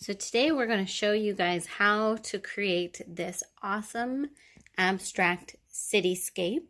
So today we're going to show you guys how to create this awesome abstract cityscape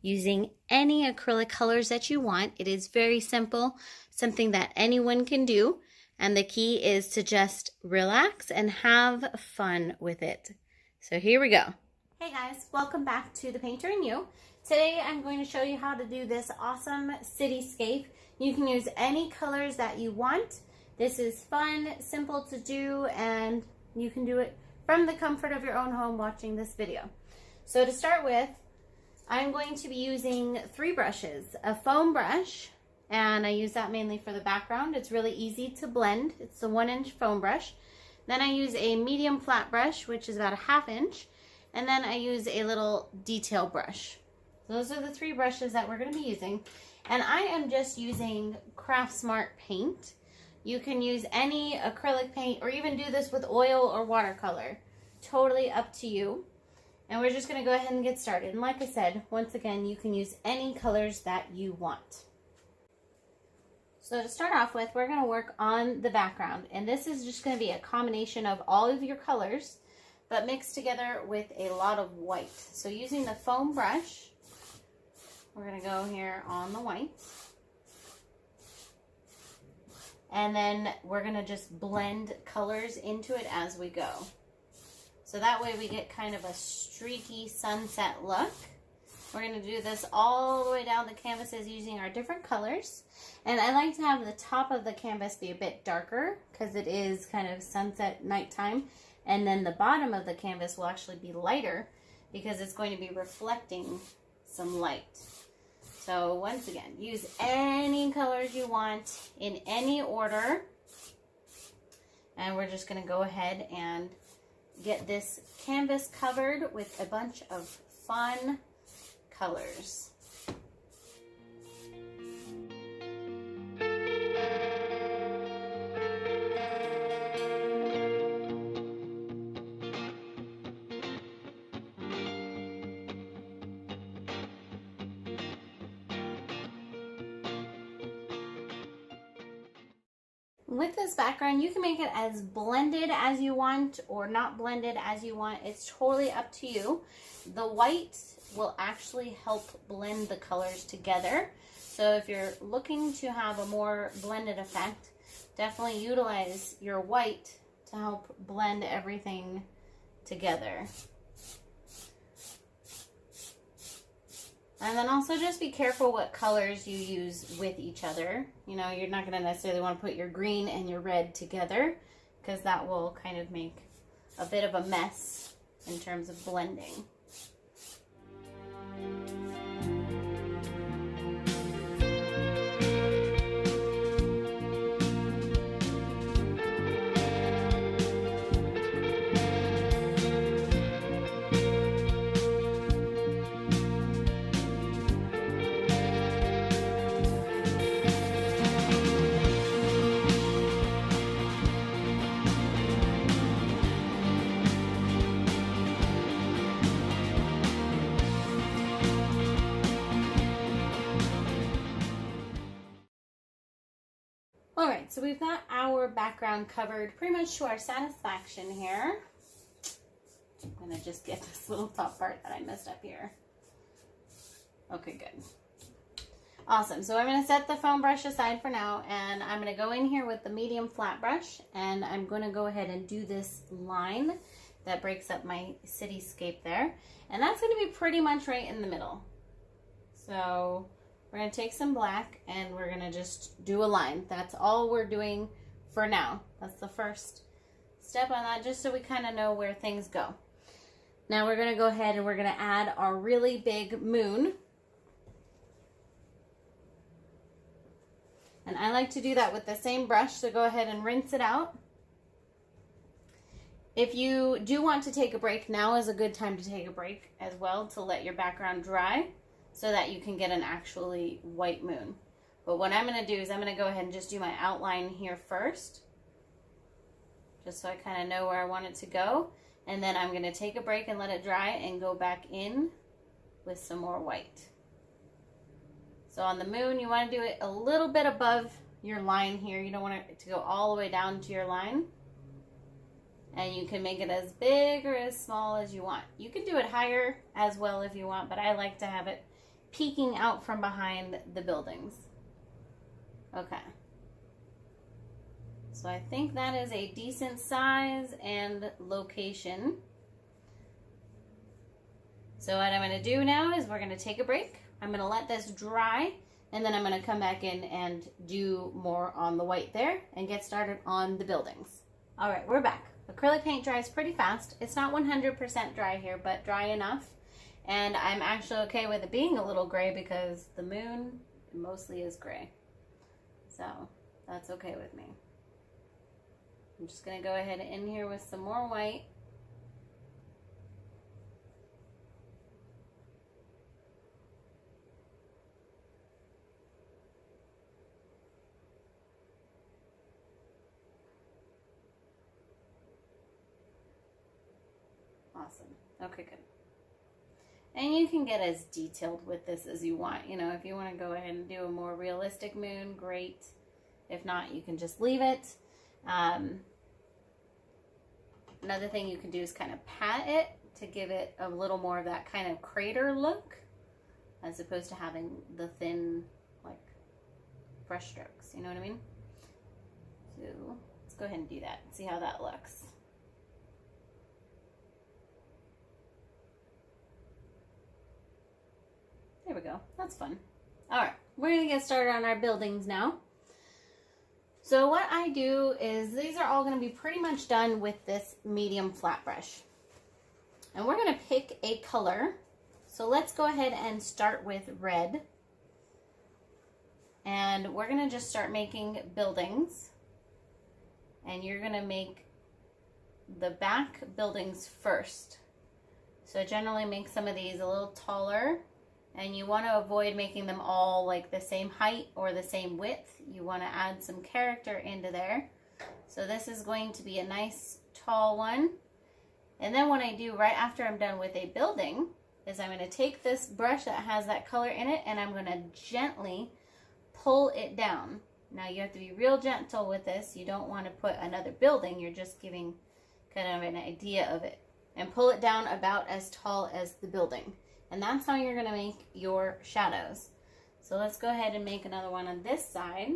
using any acrylic colors that you want. It is very simple, something that anyone can do, and the key is to just relax and have fun with it. So here we go. Hey guys, welcome back to The Painter and You. Today I'm going to show you how to do this awesome cityscape. You can use any colors that you want. This is fun, simple to do, and you can do it from the comfort of your own home watching this video. So to start with, I'm going to be using 3 brushes. A foam brush, and I use that mainly for the background. It's really easy to blend. It's a 1-inch foam brush. Then I use a medium flat brush, which is about a 1/2 inch. And then I use a little detail brush. Those are the 3 brushes that we're going to be using. And I am just using Craft Smart paint. You can use any acrylic paint or even do this with oil or watercolor. Totally up to you. And we're just going to go ahead and get started. And like I said, once again, you can use any colors that you want. So to start off with, we're going to work on the background. And this is just going to be a combination of all of your colors, but mixed together with a lot of white. So using the foam brush, we're going to go here on the white. And then we're going to just blend colors into it as we go. So that way we get kind of a streaky sunset look. We're going to do this all the way down the canvases using our different colors. And I like to have the top of the canvas be a bit darker because it is kind of sunset nighttime. And then the bottom of the canvas will actually be lighter because it's going to be reflecting some light. So once again, use any colors you want in any order. And we're just going to go ahead and get this canvas covered with a bunch of fun colors. With this background, you can make it as blended as you want or not blended as you want. It's totally up to you. The white will actually help blend the colors together. So if you're looking to have a more blended effect, definitely utilize your white to help blend everything together. And then also just be careful what colors you use with each other. You know, you're not going to necessarily want to put your green and your red together because that will kind of make a bit of a mess in terms of blending. Alright, so we've got our background covered pretty much to our satisfaction here. I'm going to just get this little top part that I messed up here. Okay, good. Awesome, so I'm going to set the foam brush aside for now, and I'm going to go in here with the medium flat brush, and I'm going to go ahead and do this line that breaks up my cityscape there. And that's going to be pretty much right in the middle. So we're going to take some black and we're going to just do a line. That's all we're doing for now. That's the first step on that, just so we kind of know where things go. Now we're going to go ahead and we're going to add our really big moon. And I like to do that with the same brush, so go ahead and rinse it out. If you do want to take a break, now is a good time to take a break as well to let your background dry, so that you can get an actually white moon. But what I'm going to do is I'm going to go ahead and just do my outline here first, just so I kind of know where I want it to go. And then I'm going to take a break and let it dry and go back in with some more white. So on the moon, you want to do it a little bit above your line here. You don't want it to go all the way down to your line. And you can make it as big or as small as you want. You can do it higher as well if you want, but I like to have it peeking out from behind the buildings. Okay. So I think that is a decent size and location. So what I'm going to do now is we're going to take a break. I'm going to let this dry, and then I'm going to come back in and do more on the white there and get started on the buildings. All right, we're back. Acrylic paint dries pretty fast. It's not 100% dry here, but dry enough. And I'm actually okay with it being a little gray because the moon mostly is gray. So that's okay with me. I'm just going to go ahead in here with some more white. Awesome. Okay, good. And you can get as detailed with this as you want. You know, if you want to go ahead and do a more realistic moon, great. If not, you can just leave it. Another thing you can do is kind of pat it to give it a little more of that kind of crater look, as opposed to having the thin, like, brush strokes. You know what I mean? So let's go ahead and do that and see how that looks. There we go. That's fun. All right, we're going to get started on our buildings now. So what I do is these are all going to be pretty much done with this medium flat brush. And we're going to pick a color. So let's go ahead and start with red. And we're going to just start making buildings. And you're going to make the back buildings first. So generally make some of these a little taller. And you want to avoid making them all like the same height or the same width. You want to add some character into there. So this is going to be a nice tall one. And then what I do right after I'm done with a building is I'm going to take this brush that has that color in it and I'm going to gently pull it down. Now you have to be real gentle with this. You don't want to put another building. You're just giving kind of an idea of it. And pull it down about as tall as the building. And that's how you're going to make your shadows. So let's go ahead and make another one on this side.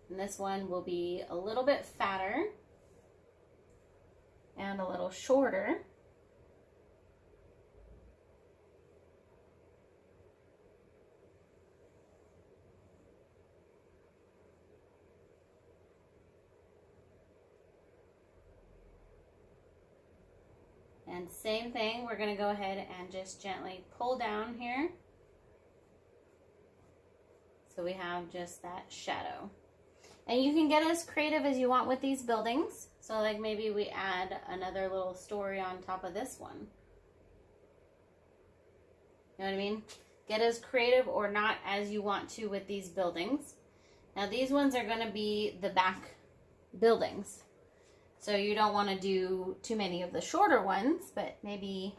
And this one will be a little bit fatter and a little shorter. And same thing, we're going to go ahead and just gently pull down here. So we have just that shadow. And you can get as creative as you want with these buildings. So like maybe we add another little story on top of this one. You know what I mean? Get as creative or not as you want to with these buildings. Now these ones are going to be the back buildings. So you don't want to do too many of the shorter ones, but maybe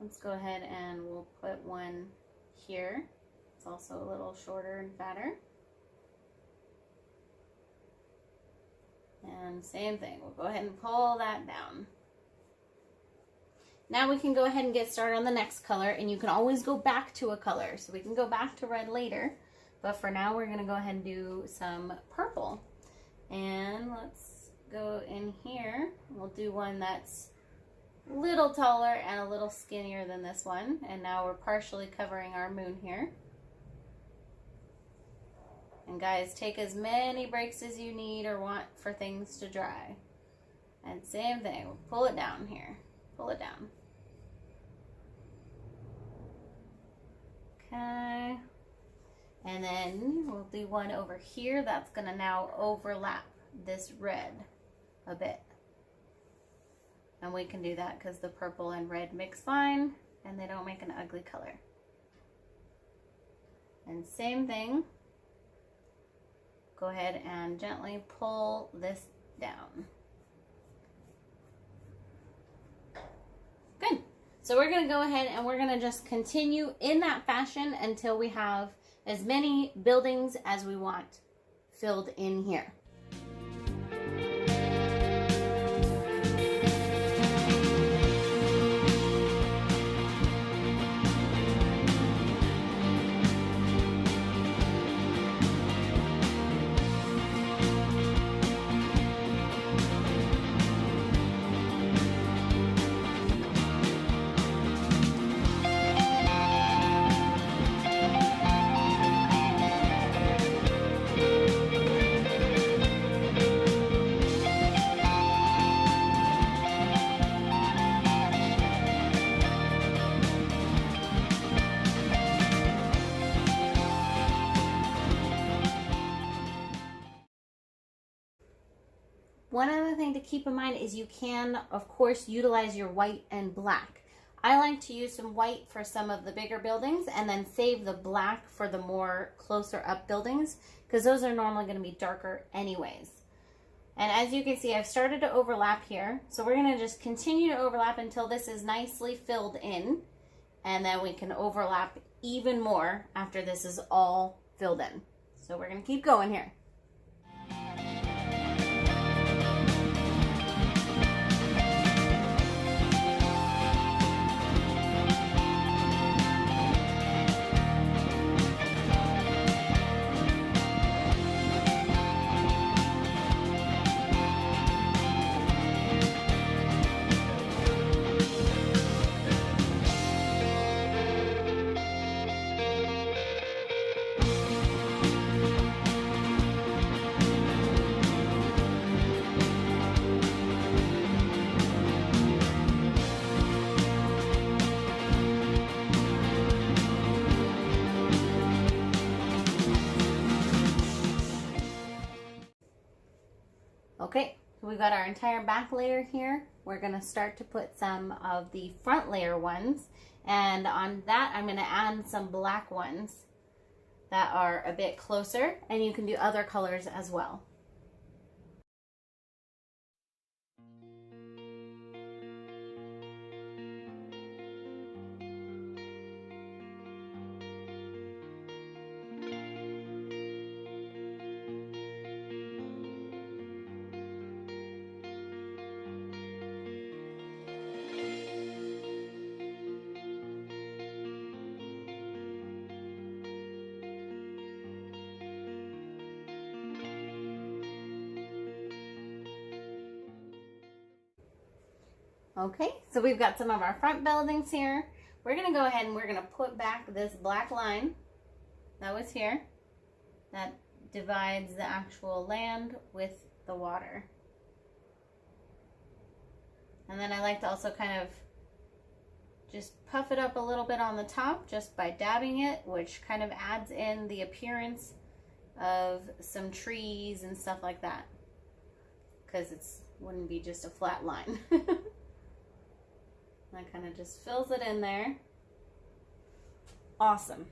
let's go ahead and we'll put one here. It's also a little shorter and fatter. And same thing, we'll go ahead and pull that down. Now we can go ahead and get started on the next color, and you can always go back to a color. So we can go back to red later, but for now we're going to go ahead and do some purple. And let's go in here. We'll do one that's a little taller and a little skinnier than this one. And now we're partially covering our moon here. And guys, take as many breaks as you need or want for things to dry. And same thing, we'll pull it down here. Pull it down. Okay. And then we'll do one over here that's going to now overlap this red a bit. And we can do that because the purple and red mix fine and they don't make an ugly color. And same thing, go ahead and gently pull this down. Good. So we're going to go ahead and we're going to just continue in that fashion until we have as many buildings as we want filled in here. One other thing to keep in mind is you can, of course, utilize your white and black. I like to use some white for some of the bigger buildings and then save the black for the more closer up buildings, because those are normally going to be darker anyways. And as you can see, I've started to overlap here. So we're going to just continue to overlap until this is nicely filled in. And then we can overlap even more after this is all filled in. So we're going to keep going here. Okay, so we've got our entire back layer here. We're going to start to put some of the front layer ones, and on that I'm going to add some black ones that are a bit closer, and you can do other colors as well. Okay, so we've got some of our front buildings here. We're going to go ahead and we're going to put back this black line that was here that divides the actual land with the water. And then I like to also kind of just puff it up a little bit on the top just by dabbing it, which kind of adds in the appearance of some trees and stuff like that, because it wouldn't be just a flat line. That kind of just fills it in there. Awesome.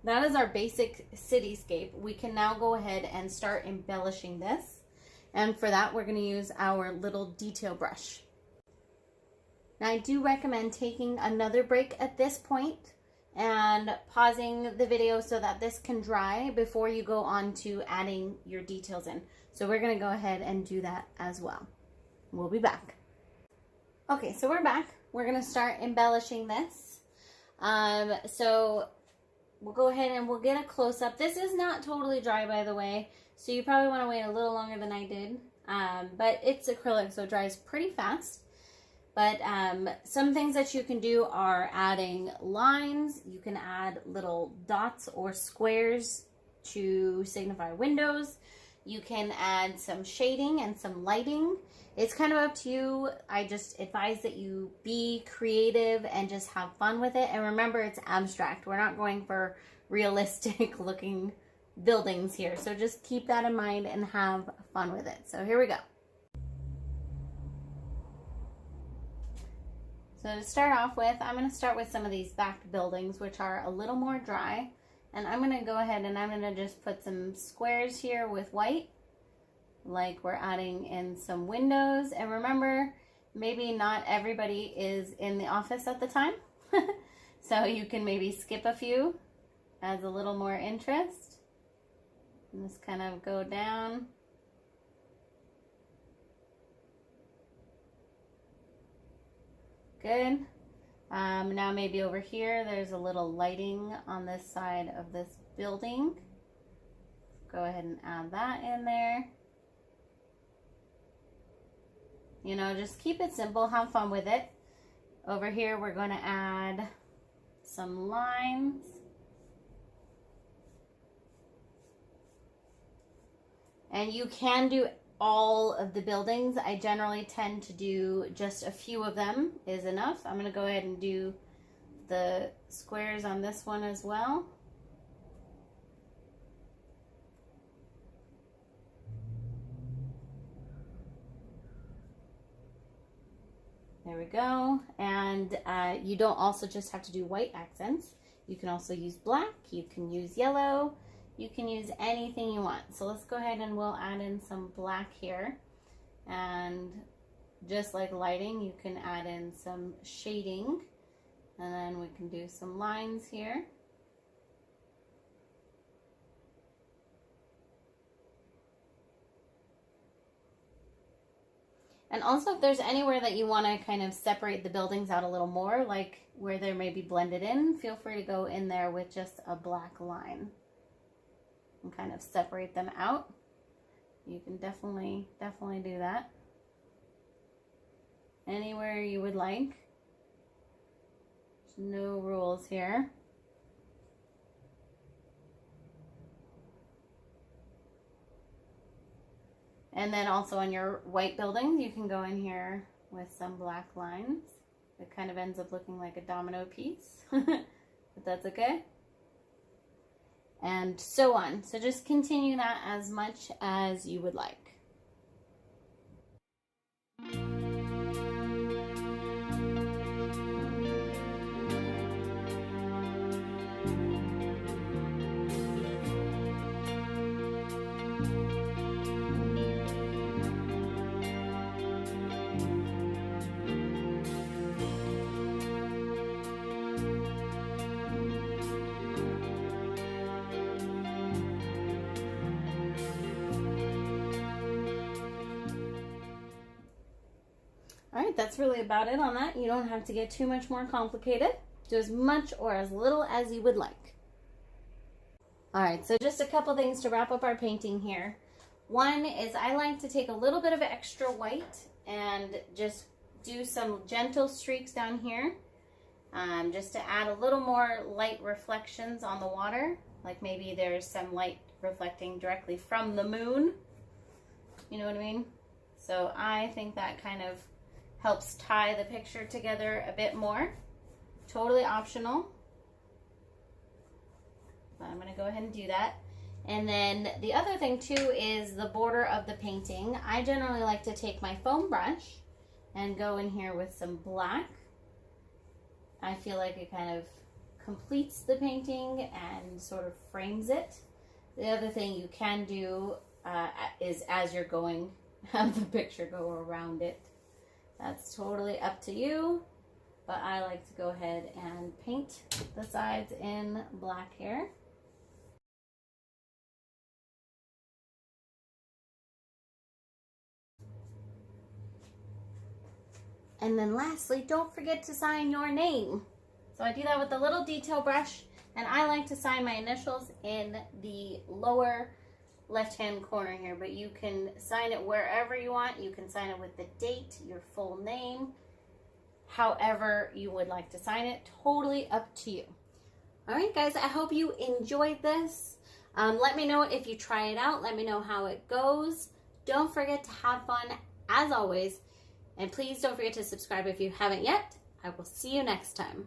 That is our basic cityscape. We can now go ahead and start embellishing this. And for that, we're going to use our little detail brush. Now, I do recommend taking another break at this point and pausing the video so that this can dry before you go on to adding your details in. So we're going to go ahead and do that as well. We'll be back. Okay, so we're back. We're going to start embellishing this. So we'll go ahead and we'll get a close-up. This is not totally dry, by the way, so you probably want to wait a little longer than I did. But it's acrylic, so it dries pretty fast. But some things that you can do are adding lines. You can add little dots or squares to signify windows. You can add some shading and some lighting. It's kind of up to you. I just advise that you be creative and just have fun with it. And remember, it's abstract. We're not going for realistic looking buildings here. So just keep that in mind and have fun with it. So here we go. So to start off with, I'm going to start with some of these back buildings, which are a little more dry. And I'm going to go ahead and I'm going to just put some squares here with white, like we're adding in some windows. And remember, maybe not everybody is in the office at the time. So you can maybe skip a few, adds a little more interest. And just kind of go down. Good. Now maybe over here there's a little lighting on this side of this building. Go ahead and add that in there. You know, just keep it simple, have fun with it. Over here we're going to add some lines. And you can do all of the buildings. I generally tend to do just a few of them is enough. I'm going to go ahead and do the squares on this one as well. There we go. And you don't also just have to do white accents. You can also use black, you can use yellow, you can use anything you want. So let's go ahead and we'll add in some black here. And just like lighting, you can add in some shading. And then we can do some lines here. And also if there's anywhere that you want to kind of separate the buildings out a little more, like where they're maybe blended in, feel free to go in there with just a black line and kind of separate them out. You can definitely do that. Anywhere you would like. There's no rules here. And then also on your white buildings, you can go in here with some black lines. It kind of ends up looking like a domino piece, but that's okay. And so on. So just continue that as much as you would like. Alright, that's really about it on that. You don't have to get too much more complicated. Do as much or as little as you would like. Alright, so just a couple things to wrap up our painting here. One is I like to take a little bit of extra white and just do some gentle streaks down here. Just to add a little more light reflections on the water. Like maybe there's some light reflecting directly from the moon. You know what I mean? So I think that kind of helps tie the picture together a bit more. Totally optional. But I'm gonna go ahead and do that. And then the other thing too is the border of the painting. I generally like to take my foam brush and go in here with some black. I feel like it kind of completes the painting and sort of frames it. The other thing you can do is as you're going, have the picture go around it. That's totally up to you, but I like to go ahead and paint the sides in black here. And then lastly, don't forget to sign your name. So I do that with a little detail brush, and I like to sign my initials in the lower left-hand corner here, but you can sign it wherever you want. You can sign it with the date, your full name, however you would like to sign it. Totally up to you. All right, guys, I hope you enjoyed this. Let me know if you try it out. Let me know how it goes. Don't forget to have fun, as always. And please don't forget to subscribe if you haven't yet. I will see you next time.